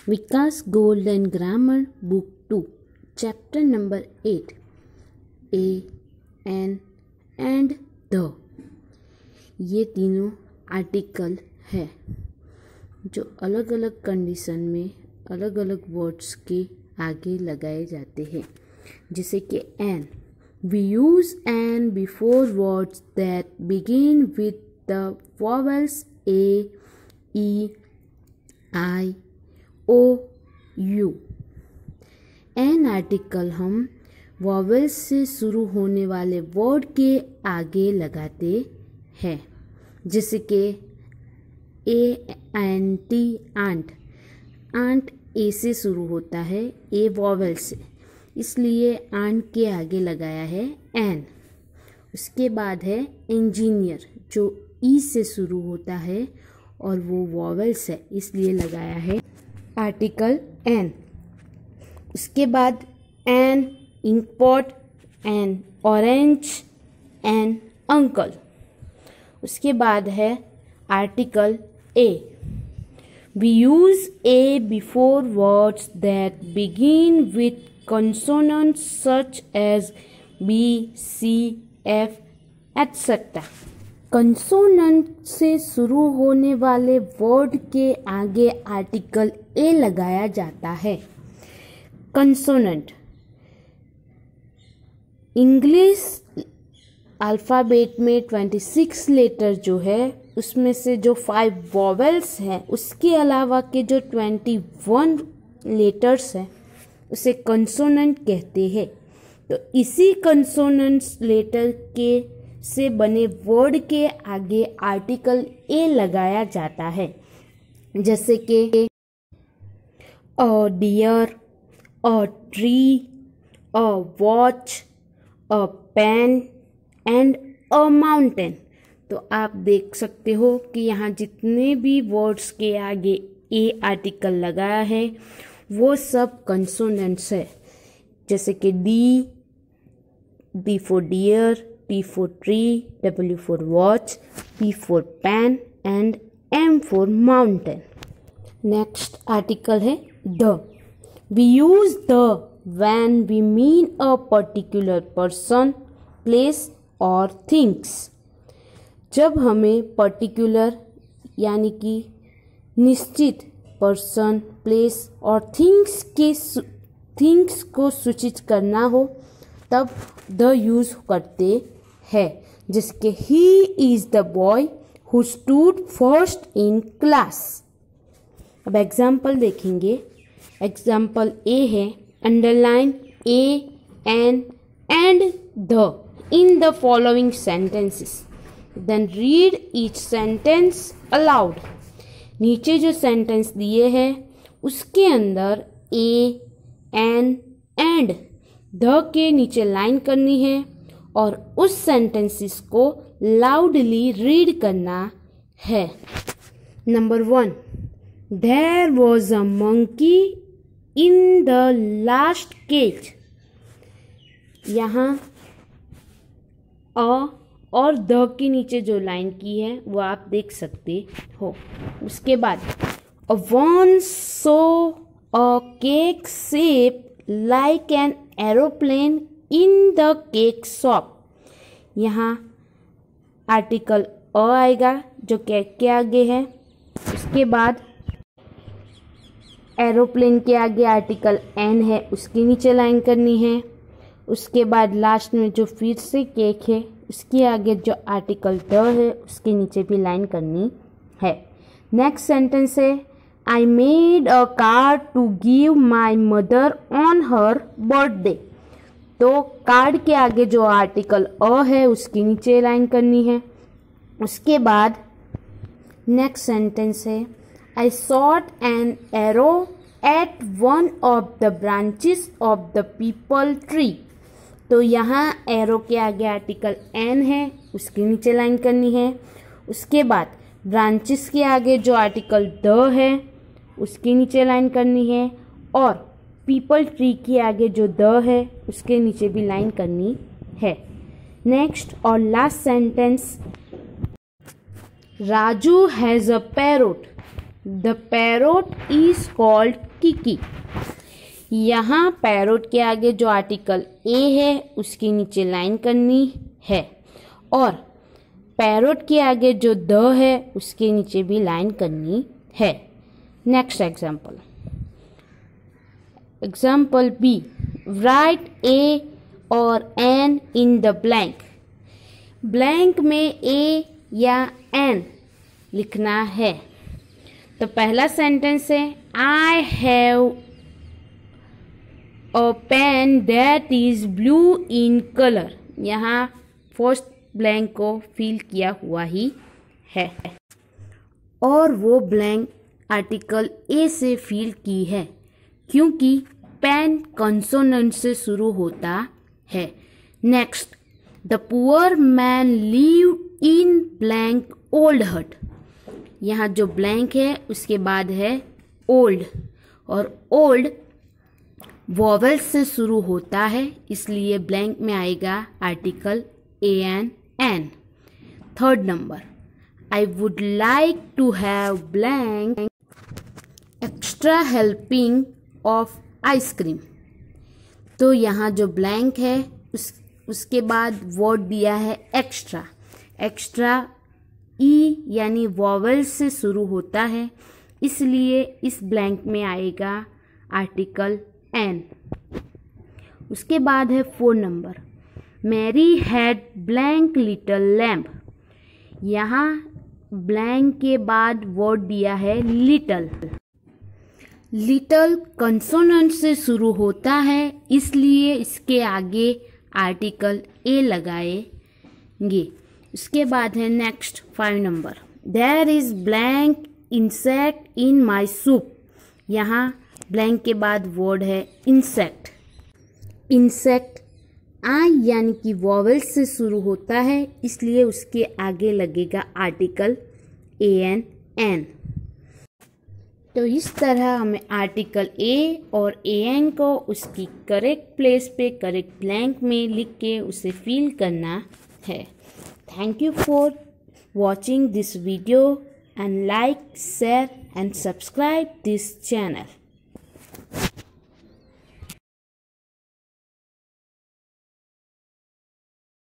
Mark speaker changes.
Speaker 1: Vikas golden grammar book 2 chapter number 8 a an and the. ये तीनों article है जो अलग अलग कंडीशन में अलग अलग वर्ड्स के आगे लगाए जाते हैं, जैसे कि an. We use an before words that begin with the vowels A, E, I, O, U. An article हम वॉवेल्स से शुरू होने वाले वर्ड के आगे लगाते हैं, जैसे कि A N T, aunt. Aunt ए से शुरू होता है, ए वॉवेल से, इसलिए आंट के आगे लगाया है एन। उसके बाद है इंजीनियर, जो ई से शुरू होता है और वो वॉवेल्स है, इसलिए लगाया है आर्टिकल एन। उसके बाद an inkpot, an orange, an uncle. उसके बाद है article a. We use a before words that begin with consonants such as B, C, F etcetera. Consonant से शुरू होने वाले वर्ड के आगे आर्टिकल ए लगाया जाता है। कंसोनेंट इंग्लिश अल्फ़ाबेट में 26 लेटर जो है, उसमें से जो 5 वॉवेल्स हैं, उसके अलावा के जो 21 लेटर्स हैं, उसे कंसोनेंट कहते हैं। तो इसी कंसोनेंट्स लेटर के से बने वर्ड के आगे आर्टिकल ए लगाया जाता है, जैसे कि a deer, a tree, a watch, a pen and a mountain. तो आप देख सकते हो कि यहाँ जितने भी वर्ड्स के आगे ए आर्टिकल लगाया है वो सब कंसोनेंट्स है, जैसे कि D for dear, T for tree, W for watch, P for pen and M for mountain. Next article है the. We use the when we mean a particular person, place or things. जब हमें particular यानी कि निश्चित person, place और things को सूचित करना हो तब द यूज करते हैं, जिसके he is the boy who stood first in class. अब एग्जाम्पल देखेंगे। एग्जाम्पल ए है, underline a an and the in the following sentences, then read each sentence aloud. नीचे जो सेंटेंस दिए हैं उसके अंदर ए एन एंड द के नीचे लाइन करनी है और उस सेंटेंसेस को लाउडली रीड करना है। Number 1, there was a monkey in the last cage. यहाँ अ और द के नीचे जो लाइन की है वो आप देख सकते हो। उसके बाद once saw a cake shape like an aeroplane in the cake shop। यहाँ आर्टिकल अ आएगा जो केक के आगे है। उसके बाद एरोप्लेन के आगे आर्टिकल एन है, उसके नीचे लाइन करनी है। उसके बाद लास्ट में जो फिर से केक है उसके आगे जो आर्टिकल द है उसके नीचे भी लाइन करनी है। नेक्स्ट सेंटेंस है, I made a card to give my mother on her birthday। तो कार्ड के आगे जो आर्टिकल अ है उसके नीचे लाइन करनी है। उसके बाद नेक्स्ट सेंटेंस है, I shot an arrow at one of the branches of the people tree। तो यहाँ एरो के आगे आर्टिकल एन है, उसके नीचे लाइन करनी है। उसके बाद ब्रांचेस के आगे जो आर्टिकल द है उसके नीचे लाइन करनी है और पीपल ट्री के आगे जो द है उसके नीचे भी लाइन करनी है। नेक्स्ट और last sentence, Raju has a parrot. The parrot is called Kiki. यहाँ पैरोट के आगे जो आर्टिकल ए है उसके नीचे लाइन करनी है और पैरोट के आगे जो द है उसके नीचे भी लाइन करनी है। Next example, example B, write A और N in the blank. Blank में ए या एन लिखना है। तो पहला सेंटेंस है I have a pen that is blue in colour. यहाँ फर्स्ट ब्लैंक को फिल किया हुआ ही है और वो ब्लैंक आर्टिकल ए से फिल की है क्योंकि पेन कंसोनेंट से शुरू होता है। Next, the poor man live in blank old हट। यहाँ जो ब्लैंक है उसके बाद है ओल्ड और ओल्ड वॉवेल से शुरू होता है इसलिए ब्लैंक में आएगा article a an an. Third number, I would like to have blank extra helping of ice cream. तो यहाँ जो ब्लैंक है उसके बाद वर्ड दिया है एक्स्ट्रा। एक्स्ट्रा ई यानी वॉवेल से शुरू होता है इसलिए इस ब्लैंक में आएगा आर्टिकल एन। उसके बाद है 4 number, Mary had blank little lamp. यहाँ ब्लैंक के बाद वर्ड दिया है लिटल। लिटल कंसोनेंट से शुरू होता है इसलिए इसके आगे आर्टिकल ए लगाएंगे। उसके बाद है next 5 number, there is blank insect in my soup. यहाँ ब्लैंक के बाद वर्ड है इंसेक्ट। इंसेक्ट आई यानी कि वॉवेल से शुरू होता है इसलिए उसके आगे लगेगा आर्टिकल ए एन एन। तो इस तरह हमें आर्टिकल ए और ए एन को उसकी करेक्ट प्लेस पे करेक्ट ब्लैंक में लिख के उसे फिल करना है। Thank you for watching this video and like, share and subscribe this channel.